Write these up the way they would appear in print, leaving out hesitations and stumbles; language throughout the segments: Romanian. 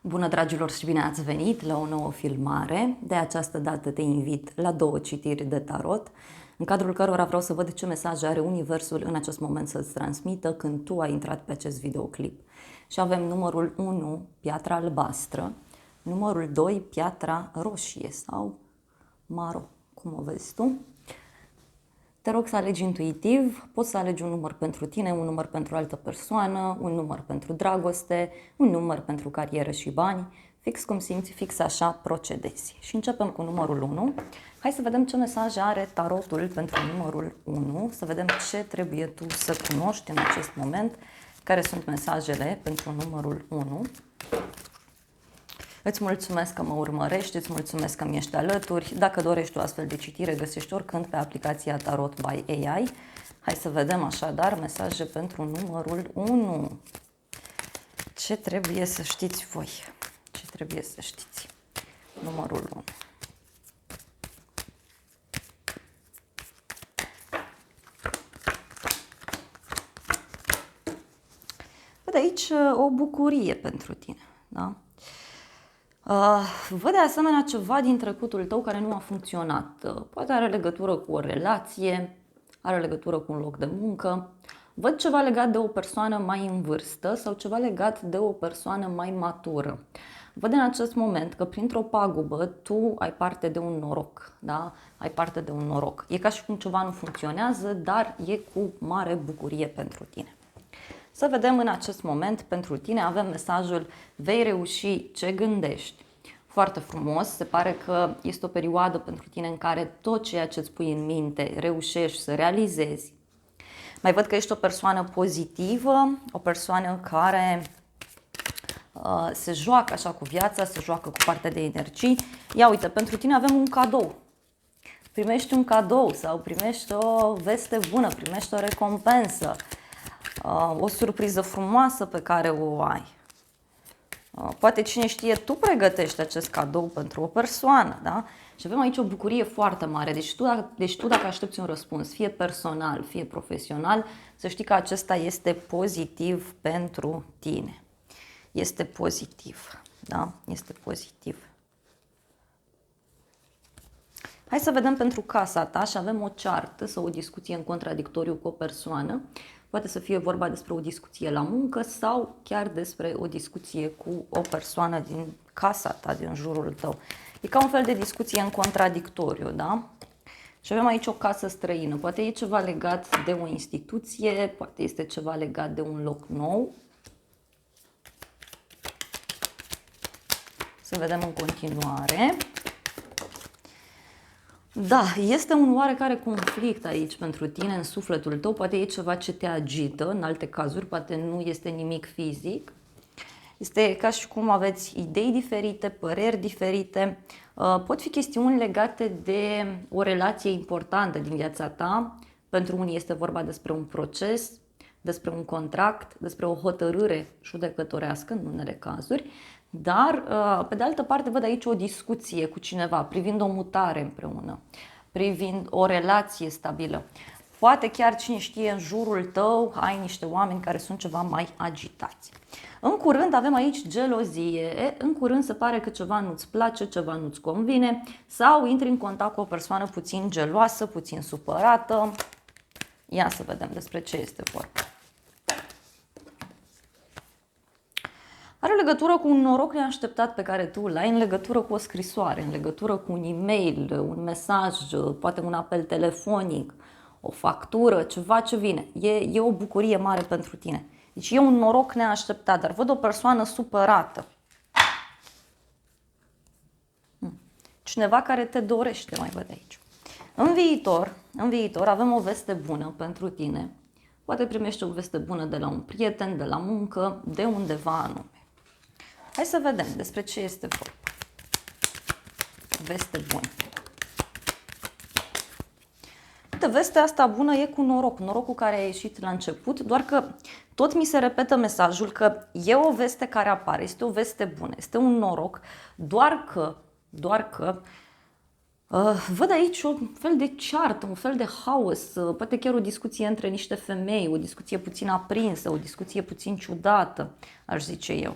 Bună, dragilor, și bine ați venit la o nouă filmare. De această dată te invit la 2 citiri de tarot, în cadrul cărora vreau să văd ce mesaj are Universul în acest moment să-ți transmită când tu ai intrat pe acest videoclip. Și avem numărul 1, piatra albastră, numărul 2, piatra roșie sau maro, cum o vezi tu. Te rog să alegi intuitiv, poți să alegi un număr pentru tine, un număr pentru altă persoană, un număr pentru dragoste, un număr pentru carieră și bani, fix cum simți, fix așa procedezi. Și începem cu numărul 1. Hai să vedem ce mesaj are tarotul pentru numărul 1, să vedem ce trebuie tu să cunoști în acest moment, care sunt mesajele pentru numărul 1. Îți mulțumesc că mă urmărești, îți mulțumesc că mi ești alături. Dacă dorești o astfel de citire, găsești oricând pe aplicația Tarot by AI. Hai să vedem așadar mesaje pentru numărul 1. Ce trebuie să știți voi? Ce trebuie să știți? Numărul 1. Văd aici o bucurie pentru tine, da? Văd de asemenea ceva din trecutul tău care nu a funcționat. Poate are legătură cu o relație, are legătură cu un loc de muncă. Văd ceva legat de o persoană mai în vârstă sau ceva legat de o persoană mai matură. Văd în acest moment că printr-o pagubă tu ai parte de un noroc, da? Ai parte de un noroc. E ca și cum ceva nu funcționează, dar e cu mare bucurie pentru tine. Să vedem în acest moment pentru tine, avem mesajul vei reuși ce gândești. Foarte frumos, se pare că este o perioadă pentru tine în care tot ceea ce îți pui în minte reușești să realizezi. Mai văd că ești o persoană pozitivă, o persoană care se joacă așa cu viața, se joacă cu partea de energii. Ia uite, pentru tine avem un cadou. Primești un cadou sau primești o veste bună, primești o recompensă. O surpriză frumoasă pe care o ai. Poate cine știe, tu pregătești acest cadou pentru o persoană, da? Și avem aici o bucurie foarte mare. Deci tu dacă aștepți un răspuns, fie personal, fie profesional, să știi că acesta este pozitiv pentru tine. Este pozitiv, da? Este pozitiv. Hai să vedem pentru casa ta și avem o ceartă sau o discuție în contradictoriu cu o persoană. Poate să fie vorba despre o discuție la muncă sau chiar despre o discuție cu o persoană din casa ta, din jurul tău. E ca un fel de discuție în contradictoriu, da? Și avem aici o casă străină. Poate e ceva legat de o instituție, poate este ceva legat de un loc nou. Să vedem în continuare. Da, este un oarecare conflict aici pentru tine în sufletul tău, poate e ceva ce te agită, în alte cazuri poate nu este nimic fizic. Este ca și cum aveți idei diferite, păreri diferite, pot fi chestiuni legate de o relație importantă din viața ta. Pentru unii este vorba despre un proces, despre un contract, despre o hotărâre judecătorească în unele cazuri. Dar, pe de altă parte, văd aici o discuție cu cineva, privind o mutare împreună, privind o relație stabilă. Poate chiar, cine știe, în jurul tău ai niște oameni care sunt ceva mai agitați. În curând avem aici gelozie, în curând se pare că ceva nu-ți place, ceva nu-ți convine sau intri în contact cu o persoană puțin geloasă, puțin supărată. Ia să vedem despre ce este vorba. Are legătură cu un noroc neașteptat pe care tu l-ai, în legătură cu o scrisoare, în legătură cu un e-mail, un mesaj, poate un apel telefonic, o factură, ceva ce vine. E o bucurie mare pentru tine. Deci e un noroc neașteptat, dar văd o persoană supărată. Cineva care te dorește, mai văd aici. În viitor avem o veste bună pentru tine. Poate primești o veste bună de la un prieten, de la muncă, de undeva anume. Hai să vedem despre ce este vorba. Veste bună. Uite, vestea asta bună e cu noroc. Norocul care a ieșit la început, doar că tot mi se repetă mesajul că e o veste care apare, este o veste bună, este un noroc, doar că văd aici un fel de ceartă, un fel de haos, poate chiar o discuție între niște femei, o discuție puțin aprinsă, o discuție puțin ciudată, aș zice eu.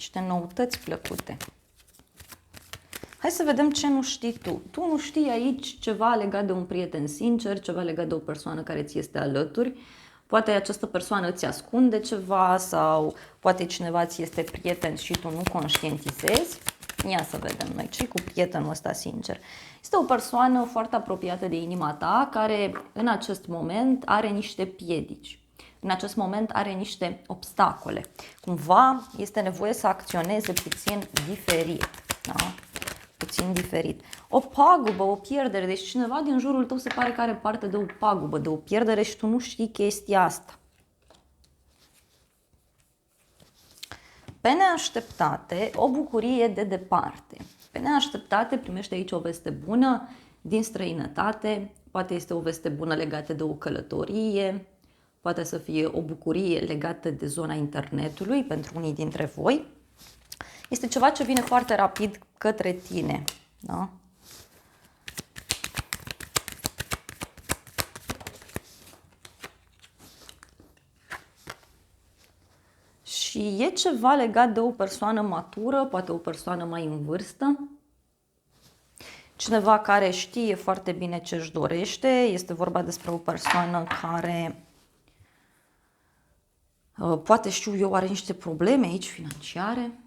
niște noutăți plăcute. Hai să vedem ce nu știi tu. Tu nu știi aici ceva legat de un prieten sincer, ceva legat de o persoană care ți este alături. Poate această persoană îți ascunde ceva sau poate cineva ți este prieten și tu nu conștientizezi. Ia să vedem noi ce cu prietenul ăsta sincer. Este o persoană foarte apropiată de inima ta care în acest moment are niște piedici. În acest moment are niște obstacole. Cumva este nevoie să acționeze puțin diferit. Da? Puțin diferit. O pagubă, o pierdere. Deci cineva din jurul tău se pare că are parte de o pagubă, de o pierdere și tu nu știi chestia asta. Pe neașteptate, o bucurie de departe. Pe neașteptate primește aici o veste bună din străinătate. Poate este o veste bună legată de o călătorie. Poate să fie o bucurie legată de zona internetului pentru unii dintre voi. Este ceva ce vine foarte rapid către tine. Da? Și e ceva legat de o persoană matură, poate o persoană mai în vârstă. Cineva care știe foarte bine ce își dorește. Este vorba despre o persoană care poate, știu eu, are niște probleme aici financiare.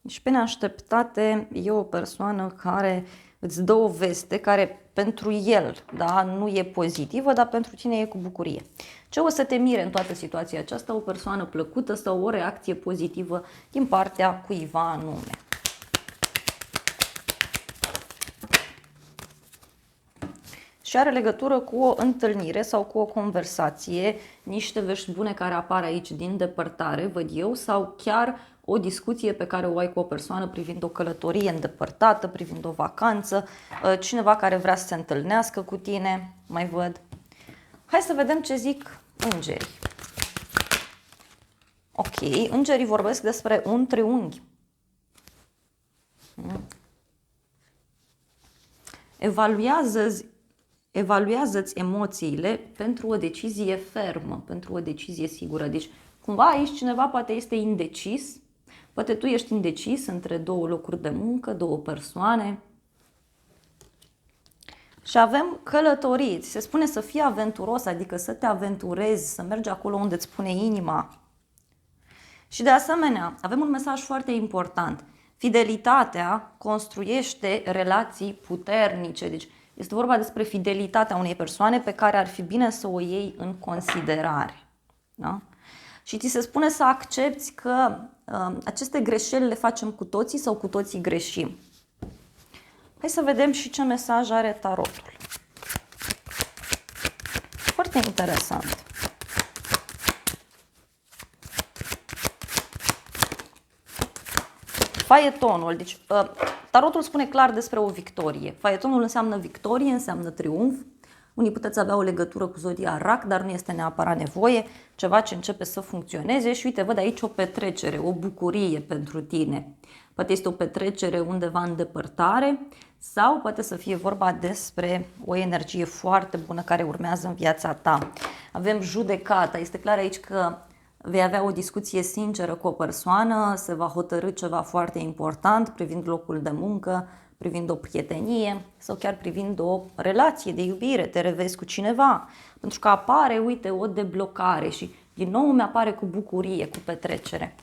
Și pe neașteptate e o persoană care îți dă o veste care pentru el, da, nu e pozitivă, dar pentru tine e cu bucurie. Ce o să te mire în toată situația aceasta? O persoană plăcută sau o reacție pozitivă din partea cuiva anume. Și are legătură cu o întâlnire sau cu o conversație, niște vești bune care apar aici din depărtare, văd eu, sau chiar o discuție pe care o ai cu o persoană privind o călătorie îndepărtată, privind o vacanță, cineva care vrea să se întâlnească cu tine, mai văd. Hai să vedem ce zic îngerii. Ok, îngerii vorbesc despre un triunghi. Evaluează-ți emoțiile pentru o decizie fermă, pentru o decizie sigură. Deci, cumva aici cineva poate este indecis, poate tu ești indecis între două locuri de muncă, două persoane. Și avem călătorii. Se spune să fii aventuros, adică să te aventurezi, să mergi acolo unde îți spune inima. Și de asemenea, avem un mesaj foarte important. Fidelitatea construiește relații puternice. Deci este vorba despre fidelitatea unei persoane pe care ar fi bine să o iei în considerare. Da? Și ți se spune să accepti că aceste greșeli le facem cu toții sau cu toții greșim. Hai să vedem și ce mesaj are tarotul. Foarte interesant. Faetonul. Deci, tarotul spune clar despre o victorie. Faetonul înseamnă victorie, înseamnă triumf. Unii puteți avea o legătură cu zodia Rac, dar nu este neapărat nevoie. Ceva ce începe să funcționeze și uite, văd aici o petrecere, o bucurie pentru tine. Poate este o petrecere undeva în depărtare sau poate să fie vorba despre o energie foarte bună care urmează în viața ta. Avem judecata. Este clar aici că vei avea o discuție sinceră cu o persoană, se va hotărî ceva foarte important privind locul de muncă, privind o prietenie sau chiar privind o relație de iubire, te revezi cu cineva. Pentru că apare, uite, o deblocare și din nou mi-apare cu bucurie, cu petrecere.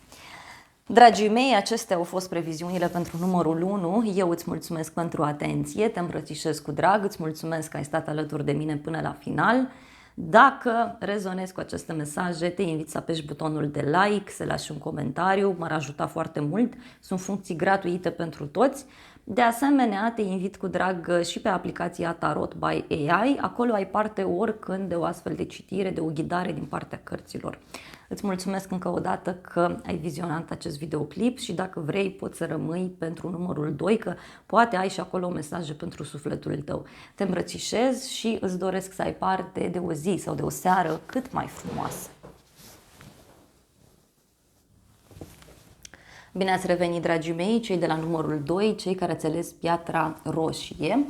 Dragii mei, acestea au fost previziunile pentru numărul 1. Eu îți mulțumesc pentru atenție, te îmbrățișez cu drag, îți mulțumesc că ai stat alături de mine până la final. Dacă rezonezi cu aceste mesaje, te invit să apeși butonul de like, să lași un comentariu, m-ar ajuta foarte mult. Sunt funcții gratuite pentru toți. De asemenea, te invit cu drag și pe aplicația Tarot by AI. Acolo ai parte oricând de o astfel de citire, de o ghidare din partea cărților. Îți mulțumesc încă o dată că ai vizionat acest videoclip și dacă vrei poți să rămâi pentru numărul 2, că poate ai și acolo mesaje pentru sufletul tău. Te îmbrățișez și îți doresc să ai parte de o zi sau de o seară cât mai frumoasă. Bine ați revenit, dragii mei, cei de la numărul 2, cei care ați ales piatra roșie.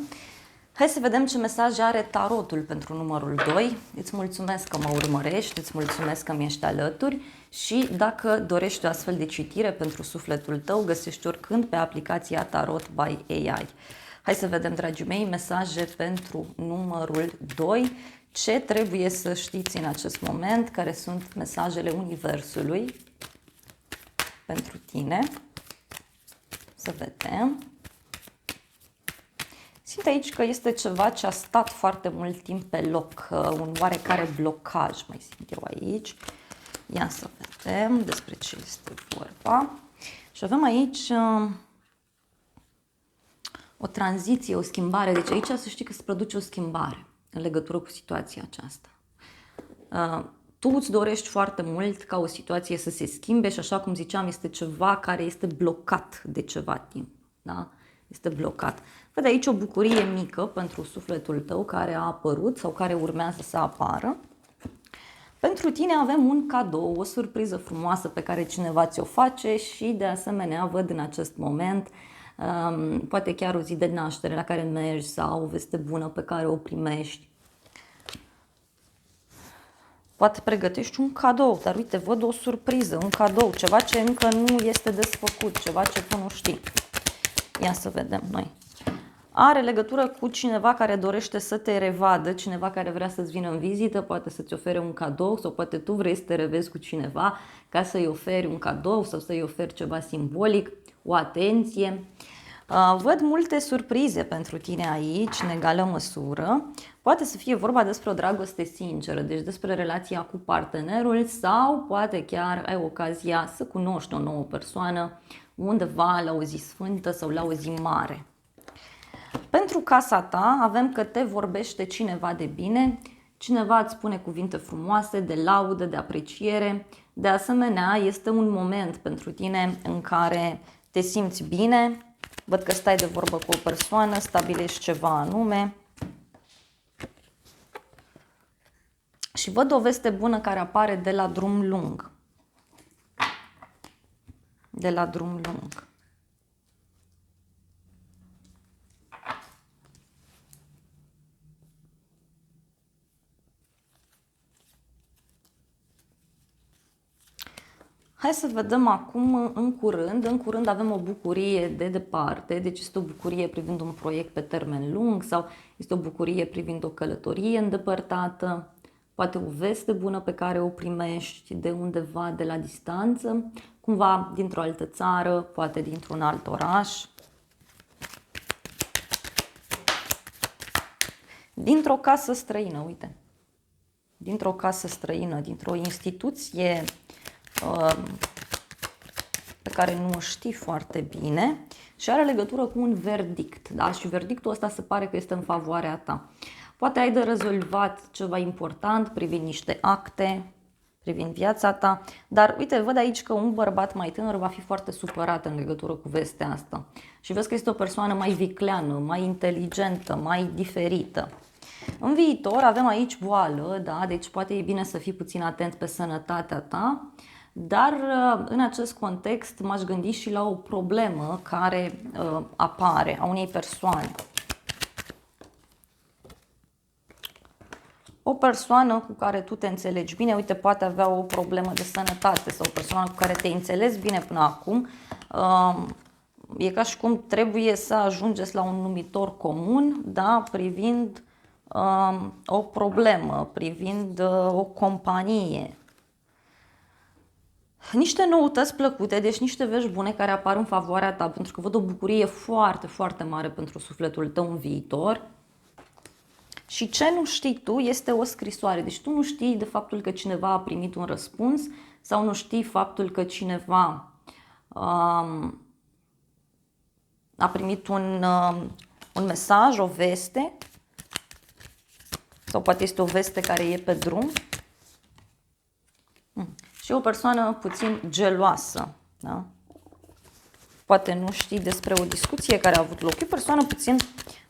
Hai să vedem ce mesaj are tarotul pentru numărul 2. Îți mulțumesc că mă urmărești, îți mulțumesc că mi-ești alături Și dacă dorești o astfel de citire pentru sufletul tău, găsești oricând pe aplicația Tarot by AI. Hai să vedem, dragii mei, mesaje pentru numărul 2. Ce trebuie să știți în acest moment? Care sunt mesajele Universului pentru tine? Să vedem. Simt aici că este ceva ce a stat foarte mult timp pe loc, un oarecare blocaj, mai simt eu aici. Ia să vedem despre ce este vorba. Și avem aici o tranziție, o schimbare. Deci aici să știi că se produce o schimbare în legătură cu situația aceasta. Tu îți dorești foarte mult ca o situație să se schimbe și, așa cum ziceam, este ceva care este blocat de ceva timp. Da? Este blocat. Văd aici o bucurie mică pentru sufletul tău care a apărut sau care urmează să apară. Pentru tine avem un cadou, o surpriză frumoasă pe care cineva ți-o face și, de asemenea, văd în acest moment poate chiar o zi de naștere la care mergi sau o veste bună pe care o primești. Poate pregătești un cadou, dar uite, văd o surpriză, un cadou, ceva ce încă nu este desfăcut, ceva ce tu nu știi. Ia să vedem noi. Are legătură cu cineva care dorește să te revadă, cineva care vrea să-ți vină în vizită, poate să-ți ofere un cadou sau poate tu vrei să te revezi cu cineva ca să-i oferi un cadou sau să-i oferi ceva simbolic, o atenție. Văd multe surprize pentru tine aici, în egală măsură. Poate să fie vorba despre o dragoste sinceră, deci despre relația cu partenerul sau poate chiar ai ocazia să cunoști o nouă persoană undeva la o zi sfântă sau la o zi mare. Pentru casa ta avem că te vorbește cineva de bine, cineva îți spune cuvinte frumoase, de laudă, de apreciere. De asemenea, este un moment pentru tine în care te simți bine. Văd că stai de vorbă cu o persoană, stabilești ceva anume. Și văd o veste bună care apare de la drum lung. De la drum lung. Hai să vedem acum în curând. În curând avem o bucurie de departe, deci este o bucurie privind un proiect pe termen lung sau este o bucurie privind o călătorie îndepărtată, poate o veste bună pe care o primești de undeva de la distanță, cumva dintr-o altă țară, poate dintr-un alt oraș. Dintr-o casă străină, uite. Dintr-o casă străină, dintr-o instituție pe care nu o știi foarte bine și are legătură cu un verdict, da? Și verdictul ăsta se pare că este în favoarea ta. Poate ai de rezolvat ceva important privind niște acte, privind viața ta, dar uite, văd aici că un bărbat mai tânăr va fi foarte supărat în legătură cu vestea asta. Și vezi că este o persoană mai vicleană, mai inteligentă, mai diferită. În viitor avem aici boală, da? Deci poate e bine să fii puțin atent pe sănătatea ta, dar în acest context m-aș gândi și la o problemă care apare a unei persoane. O persoană cu care tu te înțelegi bine, uite, poate avea o problemă de sănătate sau o persoană cu care te înțelegi bine până acum. E ca și cum trebuie să ajungeți la un numitor comun, da, privind o problemă, privind o companie. Niște noutăți plăcute, deci niște vești bune care apar în favoarea ta, pentru că văd o bucurie foarte, foarte mare pentru sufletul tău în viitor. Și ce nu știi tu este o scrisoare, deci tu nu știi de faptul că cineva a primit un răspuns sau nu știi faptul că cineva a primit un mesaj, o veste, sau poate este o veste care e pe drum. Și o persoană puțin geloasă, da? Poate nu știi despre o discuție care a avut loc. E o persoană puțin,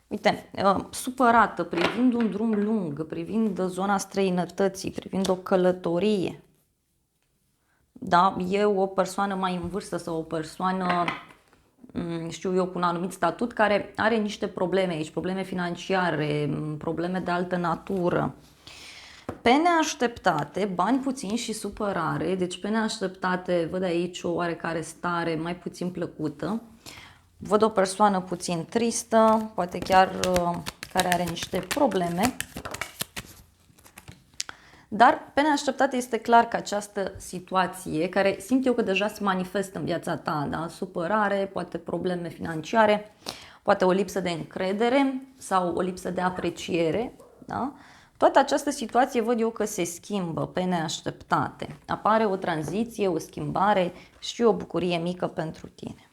uite, supărată privind un drum lung, privind zona străinătății, privind o călătorie. Da? E o persoană mai în vârstă sau o persoană, știu eu, cu un anumit statut care are niște probleme aici, probleme financiare, probleme de altă natură. Pe neașteptate, bani puțini și supărare, deci pe neașteptate văd aici o oarecare stare mai puțin plăcută. Văd o persoană puțin tristă, poate chiar care are niște probleme. Dar pe neașteptate este clar că această situație, care simt eu că deja se manifestă în viața ta, da? Supărare, poate probleme financiare, poate o lipsă de încredere sau o lipsă de apreciere, da? Toată această situație văd eu că se schimbă pe neașteptate. Apare o tranziție, o schimbare și o bucurie mică pentru tine.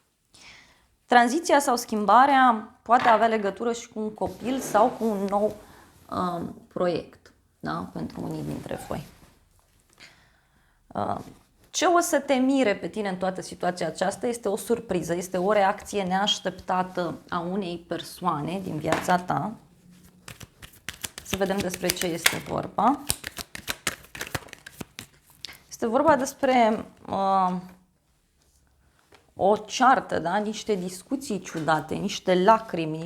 Tranziția sau schimbarea poate avea legătură și cu un copil sau cu un nou proiect, da? Pentru unii dintre voi. Ce o să te mire pe tine în toată situația aceasta este o surpriză, este o reacție neașteptată a unei persoane din viața ta. Să vedem despre ce este vorba. Este vorba despre o ceartă, da? Niște discuții ciudate, niște lacrimi,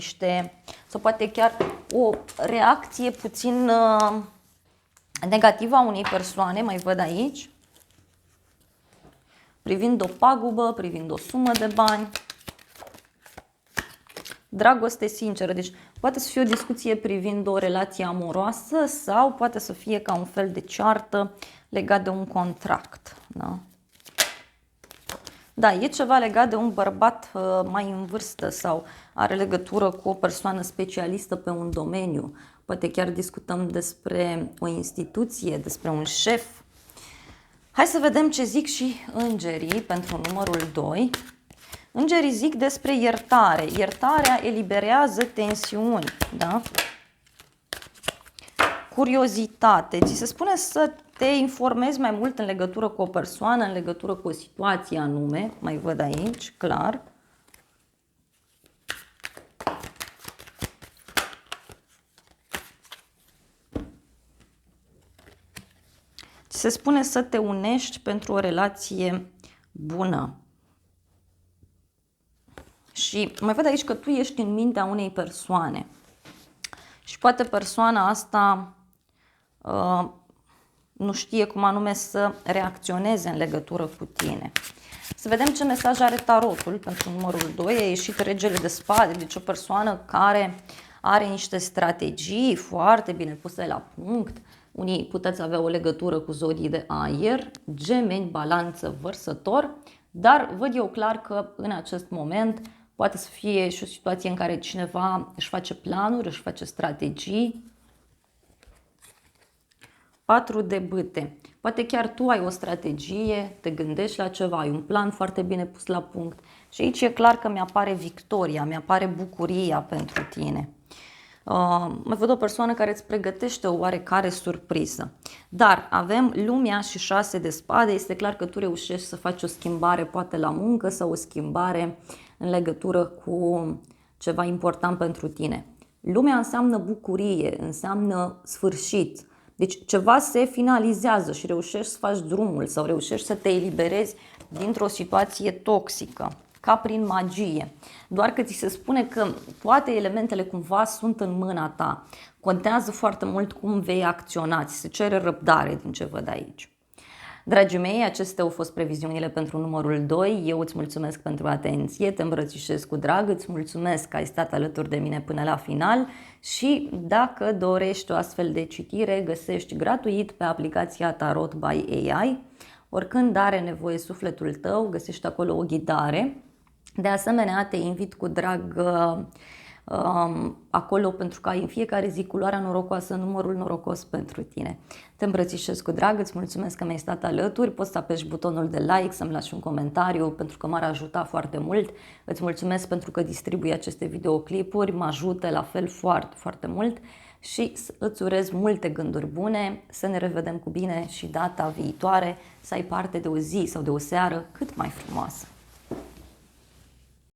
sau poate chiar o reacție puțin negativă a unei persoane, mai văd aici, privind o pagubă, privind o sumă de bani. Dragoste sinceră, deci poate să fie o discuție privind o relație amoroasă sau poate să fie ca un fel de ceartă legat de un contract. Da? Da, e ceva legat de un bărbat mai în vârstă sau are legătură cu o persoană specialistă pe un domeniu. Poate chiar discutăm despre o instituție, despre un șef. Hai să vedem ce zic și îngerii pentru numărul 2. Îngerii zic despre iertare. Iertarea eliberează tensiuni, da? Curiozitate. Ți se spune să te informezi mai mult în legătură cu o persoană, în legătură cu o situație anume. Mai văd aici, clar. Ți se spune să te unești pentru o relație bună. Și mai văd aici că tu ești în mintea unei persoane. Și poate persoana asta nu știe cum anume să reacționeze în legătură cu tine. Să vedem ce mesaj are tarotul pentru numărul 2. A ieșit regele de spade, deci o persoană care are niște strategii foarte bine puse la punct. Unii puteți avea o legătură cu zodii de aer, Gemeni, Balanță, Vărsător, dar văd eu clar că în acest moment poate să fie și o situație în care cineva își face planuri, își face strategii. 4 de bâte. Poate chiar tu ai o strategie, te gândești la ceva, ai un plan foarte bine pus la punct. Și aici e clar că mi-apare victoria, mi-apare bucuria pentru tine. Mai văd o persoană care îți pregătește o oarecare surpriză. Dar avem lumea și 6 de spade. Este clar că tu reușești să faci o schimbare poate la muncă sau o schimbare în legătură cu ceva important pentru tine. Lumea înseamnă bucurie, înseamnă sfârșit. Deci ceva se finalizează și reușești să faci drumul sau reușești să te eliberezi dintr-o situație toxică, ca prin magie. Doar că ți se spune că toate elementele cumva sunt în mâna ta. Contează foarte mult cum vei acționa, ți se cere răbdare din ce văd aici. Dragii mei, acestea au fost previziunile pentru numărul 2. Eu îți mulțumesc pentru atenție, te îmbrățișez cu drag, îți mulțumesc că ai stat alături de mine până la final și dacă dorești o astfel de citire, găsești gratuit pe aplicația Tarot by AI. Oricând are nevoie sufletul tău, găsești acolo o ghidare. De asemenea, te invit cu drag acolo pentru că ai în fiecare zi culoarea norocoasă, numărul norocos pentru tine. Te îmbrățișez cu drag, îți mulțumesc că mi-ai stat alături, poți să apeși butonul de like, să-mi lași un comentariu pentru că m-ar ajuta foarte mult. Îți mulțumesc pentru că distribui aceste videoclipuri, mă ajută la fel foarte, foarte mult și îți urez multe gânduri bune, să ne revedem cu bine și data viitoare, să ai parte de o zi sau de o seară cât mai frumoasă.